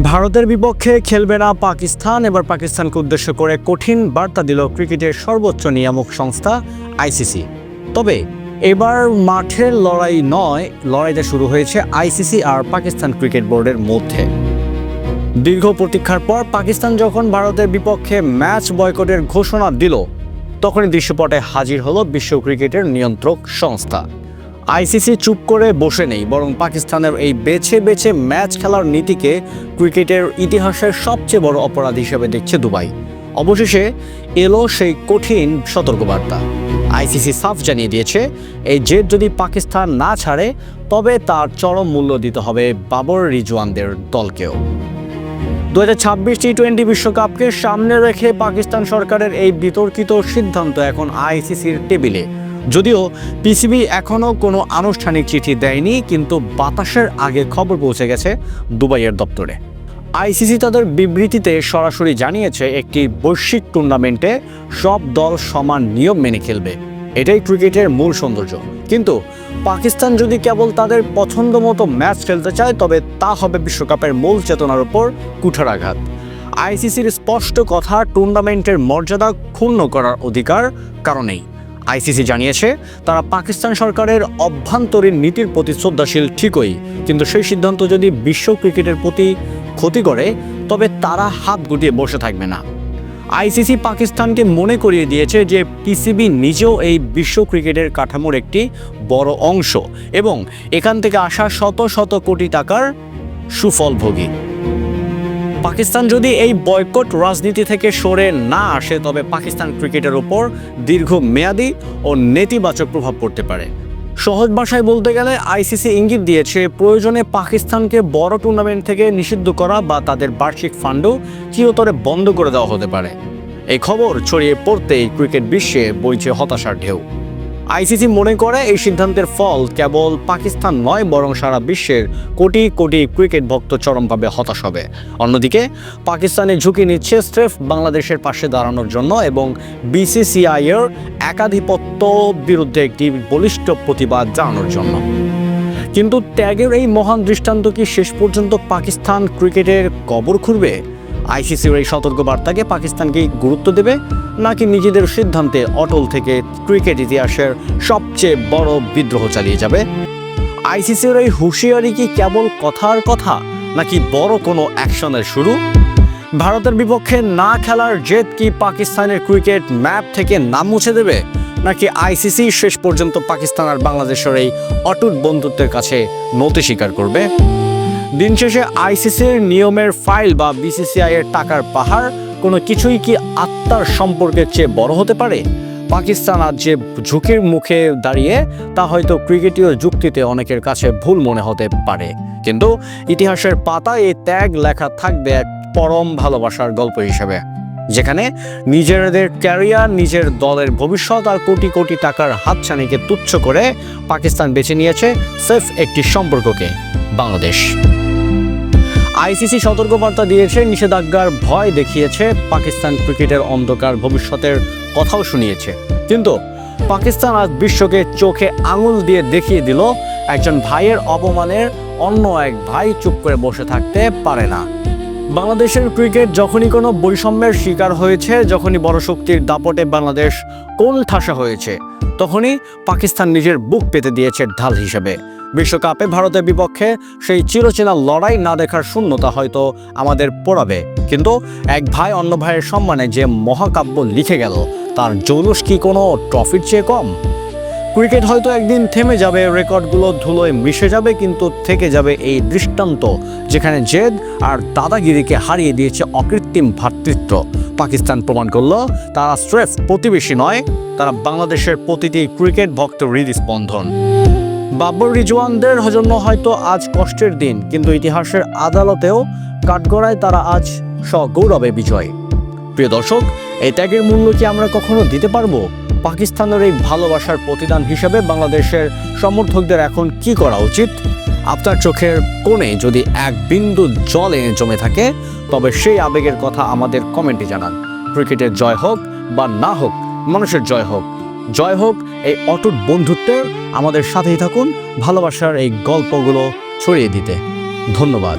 ভারতের বিপক্ষে খেলবে না পাকিস্তান। এবার পাকিস্তানকে উদ্দেশ্য করে কঠিন বার্তা দিল ক্রিকেটের সর্বোচ্চ নিয়ামক সংস্থা আইসিসি। তবে এবার মাঠের লড়াই নয়, লড়াইটা শুরু হয়েছে আইসিসি আর পাকিস্তান ক্রিকেট বোর্ডের মধ্যে। দীর্ঘ প্রতীক্ষার পর পাকিস্তান যখন ভারতের বিপক্ষে ম্যাচ বয়কটের ঘোষণা দিল, তখনই দৃশ্যপটে হাজির হলো বিশ্ব ক্রিকেটের নিয়ন্ত্রক সংস্থা। আইসিসি চুপ করে বসে নেই, বরং পাকিস্তানের এই বেছে বেছে ম্যাচ খেলার নীতিকে ক্রিকেটের ইতিহাসের সবচেয়ে বড় অপরাধ হিসেবে দেখছে দুবাই। অবশেষে এলো সেই কঠিন সতর্কবার্তা। আইসিসি সাফ জানিয়ে দিয়েছে, এই জেদ যদি পাকিস্তান না ছাড়ে তবে তার চরম মূল্য দিতে হবে বাবর রিজওয়ানদের দলকেও। 2026 টি-20 বিশ্বকাপকে সামনে রেখে পাকিস্তান সরকারের এই বিতর্কিত সিদ্ধান্ত এখন আইসিসির টেবিলে। যদিও পিসিবি এখনও কোনো আনুষ্ঠানিক চিঠি দেয়নি, কিন্তু বাতাসের আগে খবর পৌঁছে গেছে দুবাইয়ের দপ্তরে। আইসিসি তাদের বিবৃতিতে সরাসরি জানিয়েছে, একটি বৈশ্বিক টুর্নামেন্টে সব দল সমান নিয়ম মেনে খেলবে, এটাই ক্রিকেটের মূল সৌন্দর্য। কিন্তু পাকিস্তান যদি কেবল তাদের পছন্দ মতো ম্যাচ খেলতে চায়, তবে তা হবে বিশ্বকাপের মূল চেতনার উপর কুঠারাঘাত। আইসিসির স্পষ্ট কথা, টুর্নামেন্টের মর্যাদা ক্ষুণ্ণ করার অধিকার কারণেই। আইসিসি জানিয়েছে, তারা পাকিস্তান সরকারের অভ্যন্তরীণ নীতির প্রতি শ্রদ্ধাশীল ঠিকই, কিন্তু সেই সিদ্ধান্ত যদি বিশ্ব ক্রিকেটের প্রতি ক্ষতি করে তবে তারা হাত গুটিয়ে বসে থাকবে না। আইসিসি পাকিস্তানকে মনে করিয়ে দিয়েছে যে পিসিবি নিজেও এই বিশ্ব ক্রিকেটের কাঠামোর একটি বড় অংশ এবং এখান থেকে আসা শত শত কোটি টাকার সুফলভোগী। পাকিস্তান যদি এই বয়কট রাজনীতি থেকে সরে না আসে, তবে পাকিস্তান ক্রিকেটের উপর দীর্ঘমেয়াদী ও নেতিবাচক প্রভাব পড়তে পারে। সহজ ভাষায় বলতে গেলে আইসিসি ইঙ্গিত দিয়েছে, প্রয়োজনে পাকিস্তানকে বড় টুর্নামেন্ট থেকে নিষিদ্ধ করা বা তাদের বার্ষিক ফান্ডও চিরতরে বন্ধ করে দেওয়া হতে পারে। এই খবর ছড়িয়ে পড়তেই ক্রিকেট বিশ্বে বইছে হতাশার ঢেউ। আইসিসি মনে করে এই সিদ্ধান্তের ফল কেবল পাকিস্তান নয়, বরং সারা বিশ্বের কোটি কোটি ক্রিকেট ভক্ত চরমভাবে হতাশ হবে। অন্যদিকে পাকিস্তানে ঝুঁকি নিচ্ছে স্রেফ বাংলাদেশের পাশে দাঁড়ানোর জন্য এবং বিসিসিআই-এর একাধিপত্য বিরুদ্ধে একটি বলিষ্ঠ প্রতিবাদ জানানোর জন্য। কিন্তু ত্যাগের এই মহান দৃষ্টান্ত কি শেষ পর্যন্ত পাকিস্তান ক্রিকেটের কবর খুঁড়বে? আইসিসির এই সতর্কবার্তাকে পাকিস্তান কি গুরুত্ব দেবে, নাকি নিজেদের সিদ্ধান্তে অটল থেকে ক্রিকেট ইতিহাসের সবচেয়ে বড় বিদ্রোহ চালিয়ে যাবে? আইসিসির এই হুঁশিয়ারি কি কেবল কথার কথা, নাকি বড় কোনো অ্যাকশনের শুরু? ভারতের বিপক্ষে না খেলার জেদ কি পাকিস্তানের ক্রিকেট ম্যাপ থেকে নাম মুছে দেবে, নাকি আইসিসি শেষ পর্যন্ত পাকিস্তান আর বাংলাদেশের এই অটুট বন্ধুত্বের কাছে নতি স্বীকার করবে? দিন শেষে আইসিসির নিয়মের ফাইল বা বিসিসিআই-এর টাকার পাহাড় কোনো কিছুই কি আত্মার সম্পর্কের চেয়ে বড় হতে পারে? পাকিস্তান আজ যে ঝুঁকির মুখে দাঁড়িয়ে, তা হয়তো ক্রিকেটীয় যুক্তিতে অনেকের কাছে ভুল মনে হতে পারে, কিন্তু ইতিহাসের পাতায় এই ত্যাগ লেখা থাকবে এক পরম ভালোবাসার গল্প হিসেবে, যেখানে নিজেদের ক্যারিয়ার, নিজের দলের ভবিষ্যৎ আর কোটি কোটি টাকার হাতছানিকে তুচ্ছ করে পাকিস্তান বেছে নিয়েছে সেফ একটি সম্পর্ককে, বাংলাদেশ। আইসিসি সতর্কবার্তা দিয়েছে, নিষেধাজ্ঞার ভয় দেখিয়েছে, পাকিস্তান ক্রিকেটের অন্ধকার ভবিষ্যতের কথাও শুনিয়েছে। কিন্তু পাকিস্তান আজ বিশ্বকে চোখে আঙুল দিয়ে দেখিয়ে দিল, একজন ভাইয়ের অপমানের অন্য এক ভাই চুপ করে বসে থাকতে পারে না। বাংলাদেশের ক্রিকেট যখনই কোনো বৈষম্যের শিকার হয়েছে, যখনই বড় শক্তির দাপটে বাংলাদেশ কোণঠাসা হয়েছে, তখনই পাকিস্তান নিজের বুক পেতে দিয়েছে ঢাল হিসেবে। বিশ্বকাপে ভারতের বিপক্ষে সেই চিরচেনা লড়াই না দেখার শূন্যতা হয়তো আমাদের পোড়াবে, কিন্তু এক ভাই অন্য ভাইয়ের সম্মানে যে মহাকাব্য লিখে গেল, তার জৌলুস কি কোনো ট্রফির চেয়ে কম? ক্রিকেট হয়তো একদিন থেমে যাবে, রেকর্ডগুলো ধুলোয় মিশে যাবে, কিন্তু থেকে যাবে এই দৃষ্টান্ত যেখানে জেদ আর দাদাগিরিকে হারিয়ে দিয়েছে অকৃত্রিম ভ্রাতৃত্ব। পাকিস্তান প্রমাণ করলো তারা স্রেফ প্রতিবেশী নয়, তারা বাংলাদেশের প্রতিটি ক্রিকেট ভক্তের হৃদস্পন্দন। বাবর রিজওয়ানদের জন্য হয়তো আজ কষ্টের দিন, কিন্তু ইতিহাসের আদালতেও কাঠগড়ায় তারা আজ সগৌরবে বিজয়। প্রিয় দর্শক, এই ত্যাগের মূল্য কি আমরা কখনো দিতে পারবো? পাকিস্তানের এই ভালোবাসার প্রতিদান হিসেবে বাংলাদেশের সমর্থকদের এখন কি করা উচিত? আপনার চোখের কোণে যদি এক বিন্দু জল এনে জমে থাকে, তবে সেই আবেগের কথা আমাদের কমেন্টে জানান। ক্রিকেটের জয় হোক বা না হোক, মানুষের জয় হোক। জয় হোক এই অটুট বন্ধুত্বের। আমাদের সাথেই থাকুন ভালোবাসার এই গল্পগুলো ছড়িয়ে দিতে। ধন্যবাদ।